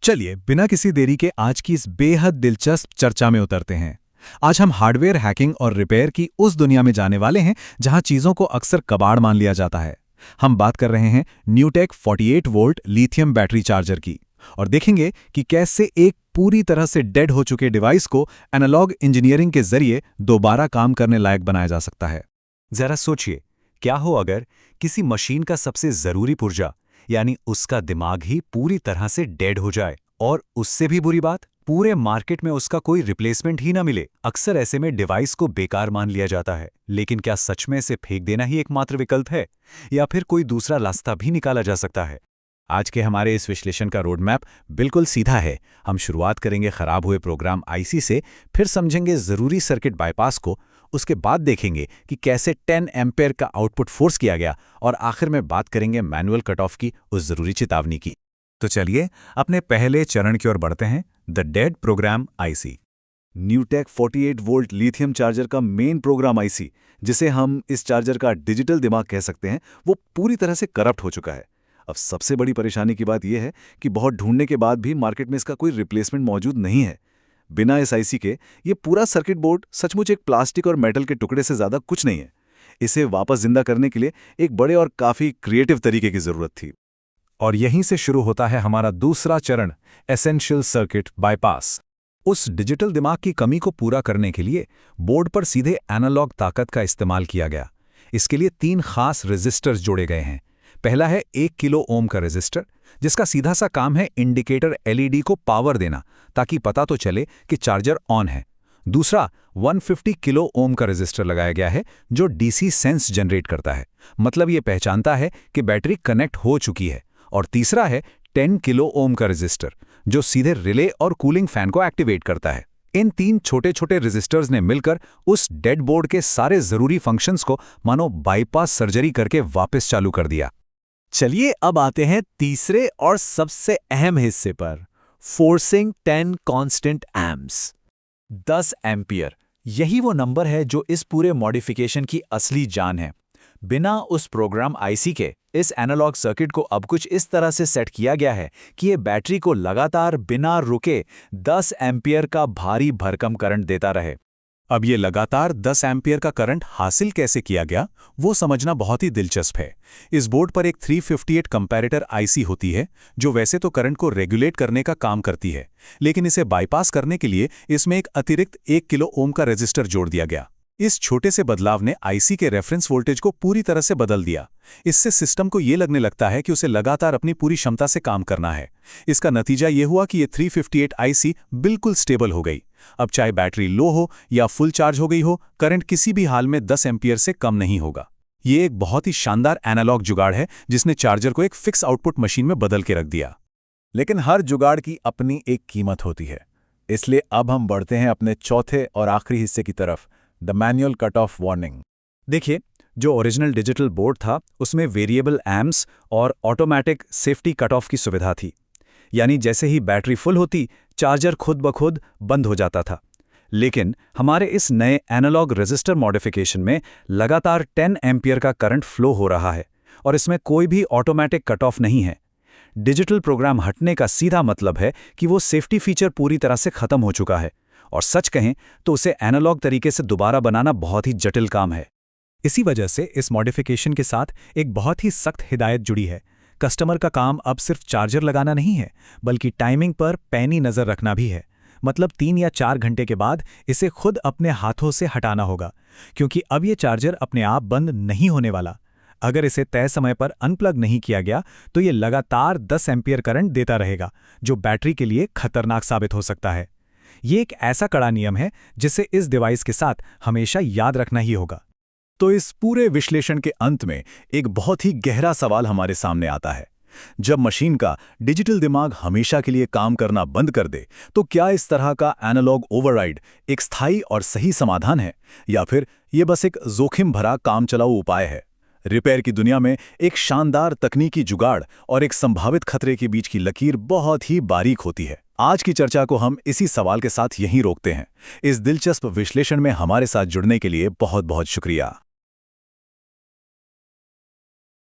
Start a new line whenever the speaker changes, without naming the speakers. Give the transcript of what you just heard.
चलिए बिना किसी देरी के आज की इस बेहद दिलचस्प चर्चा में उतरते हैं। आज हम हार्डवेयर हैकिंग और रिपेयर की उस दुनिया में जाने वाले हैं जहां चीजों को अक्सर कबाड़ मान लिया जाता है। हम बात कर रहे हैं Newtech 48 volt lithium battery charger की और देखेंगे कि कैसे एक पूरी तरह से डेड हो चुके डिवाइस को एनालॉग इंजीनियरिंग के जरिए दोबारा काम करने लायक बनाया जा सकता है।
जरा सोचिए, क्या हो अगर किसी मशीन का सबसे जरूरी पुर्जा यानी उसका दिमाग ही पूरी तरह से डेड हो जाए, और उससे भी बुरी बात, पूरे मार्केट में उसका कोई रिप्लेसमेंट ही ना मिले। अक्सर ऐसे में डिवाइस को बेकार मान लिया जाता है, लेकिन क्या सच में इसे फेंक देना ही एकमात्र विकल्प है या फिर कोई दूसरा रास्ता भी निकाला जा सकता है?
आज के हमारे इस विश्लेषण का रोड मैप बिल्कुल सीधा है। हम शुरुआत करेंगे खराब हुए प्रोग्राम आईसी से, फिर समझेंगे जरूरी सर्किट बाईपास को, उसके बाद देखेंगे कि कैसे 10 एम्पेयर का आउटपुट फोर्स किया गया और आखिर में बात करेंगे मैनुअल कट ऑफ की उस जरूरी चेतावनी की।
तो चलिए अपने पहले चरण की ओर बढ़ते हैं, the dead program IC.
Newtech 48 volt lithium charger का मेन प्रोग्राम आईसी, जिसे हम इस चार्जर का डिजिटल दिमाग कह सकते हैं, वो पूरी तरह से करप्ट हो चुका है। अब सबसे बड़ी परेशानी की बात यह है कि बहुत ढूंढने के बाद भी मार्केट में इसका कोई रिप्लेसमेंट मौजूद नहीं है। बिना इस आईसी के ये पूरा सर्किट बोर्ड सचमुच एक प्लास्टिक और मेटल के टुकड़े से ज़्यादा कुछ नहीं है। इसे वापस जिंदा करने के लिए एक बड़े और काफ़ी क्रिएटिव तरीके की ज़रूरत थी।
और यहीं से शुरू होता है हमारा दूसरा चरण, एसेंशियल सर्किट बाईपास। उस डिजिटल दिमाग की कमी को पूरा करने के लिए बोर्ड पर सीधे एनालॉग ताकत का इस्तेमाल किया गया। इसके लिए 3 खास रेजिस्टर्स जोड़े गए हैं। पहला है 1 किलो ओम का रेजिस्टर, जिसका सीधा सा काम है इंडिकेटर एलईडी को पावर देना ताकि पता तो चले कि चार्जर ऑन है। दूसरा 150 किलो ओम का रेजिस्टर लगाया गया है जो डीसी सेंस जनरेट करता है, मतलब ये पहचानता है कि बैटरी कनेक्ट हो चुकी है। और तीसरा है 10 किलो ओम का रेजिस्टर जो सीधे रिले और कूलिंग फैन को एक्टिवेट करता है। इन 3 छोटे छोटे रेजिस्टर्स ने मिलकर उस डेड बोर्ड के सारे जरूरी फंक्शंस को मानो बाईपास सर्जरी करके वापस चालू कर दिया।
चलिए अब आते हैं तीसरे और सबसे अहम हिस्से पर, फोर्सिंग 10 कांस्टेंट एम्प्स। 10 एम्पियर, यही वो नंबर है जो इस पूरे मॉडिफिकेशन की असली जान है। बिना उस प्रोग्राम आईसी के इस एनालॉग सर्किट को अब कुछ इस तरह से सेट किया गया है कि ये बैटरी को लगातार बिना रुके 10 एम्पियर का भारी भरकम करंट देता रहे।
अब ये लगातार 10 एम्पियर का करंट हासिल कैसे किया गया, वो समझना बहुत ही दिलचस्प है। इस बोर्ड पर एक 358 कंपैरेटर आईसी होती है जो वैसे तो करंट को रेगुलेट करने का काम करती है, लेकिन इसे बाईपास करने के लिए इसमें एक अतिरिक्त 1 किलो ओम का रेजिस्टर जोड़ दिया गया। इस छोटे से बदलाव ने आईसी के रेफरेंस वोल्टेज को पूरी तरह से बदल दिया। इससे सिस्टम को ये लगने लगता है कि उसे लगातार अपनी पूरी क्षमता से काम करना है। इसका नतीजा ये हुआ कि ये 358 आईसी बिल्कुल स्टेबल हो गई। अब चाहे बैटरी लो हो या फुल चार्ज हो गई हो, करंट किसी भी हाल में 10 एम्पियर से कम नहीं होगा। ये एक बहुत ही शानदार एनालॉग जुगाड़ है जिसने चार्जर को एक फिक्स आउटपुट मशीन में बदल के रख दिया।
लेकिन हर जुगाड़ की अपनी एक कीमत होती है, इसलिए अब हम बढ़ते हैं अपने चौथे और आखिरी हिस्से की तरफ, the manual cut off warning.
देखिए, जो ओरिजिनल डिजिटल बोर्ड था उसमें वेरिएबल एम्प्स और ऑटोमेटिक सेफ्टी कट ऑफ की सुविधा थी, यानी जैसे ही बैटरी फुल होती चार्जर खुद ब खुद बंद हो जाता था। लेकिन हमारे इस नए एनालॉग रेजिस्टर मॉडिफिकेशन में लगातार 10 एम्पियर का करंट फ्लो हो रहा है और इसमें कोई भी ऑटोमेटिक कट ऑफ नहीं है। डिजिटल प्रोग्राम हटने का सीधा मतलब है कि वो सेफ्टी फीचर पूरी तरह से खत्म हो चुका है, और सच कहें तो उसे एनालॉग तरीके से दोबारा बनाना बहुत ही जटिल काम है।
इसी वजह से इस मॉडिफिकेशन के साथ एक बहुत ही सख्त हिदायत जुड़ी है। कस्टमर का काम अब सिर्फ चार्जर लगाना नहीं है, बल्कि टाइमिंग पर पैनी नज़र रखना भी है। मतलब 3 या 4 घंटे के बाद इसे खुद अपने हाथों से हटाना होगा, क्योंकि अब ये चार्जर अपने आप बंद नहीं होने वाला। अगर इसे तय समय पर अनप्लग नहीं किया गया तो ये लगातार 10 एम्पियर करंट देता रहेगा, जो बैटरी के लिए खतरनाक साबित हो सकता है। ये एक ऐसा कड़ा नियम है जिसे इस डिवाइस के साथ हमेशा याद रखना ही होगा।
तो इस पूरे विश्लेषण के अंत में एक बहुत ही गहरा सवाल हमारे सामने आता है। जब मशीन का डिजिटल दिमाग हमेशा के लिए काम करना बंद कर दे, तो क्या इस तरह का एनालॉग ओवरराइड एक स्थायी और सही समाधान है, या फिर ये बस एक जोखिम भरा काम चलाऊ उपाय है? रिपेयर की दुनिया में एक शानदार तकनीकी जुगाड़ और एक संभावित खतरे के बीच की लकीर बहुत ही बारीक होती है। आज की चर्चा को हम इसी सवाल के साथ यहीं रोकते हैं। इस दिलचस्प विश्लेषण में हमारे साथ जुड़ने के लिए बहुत बहुत शुक्रिया।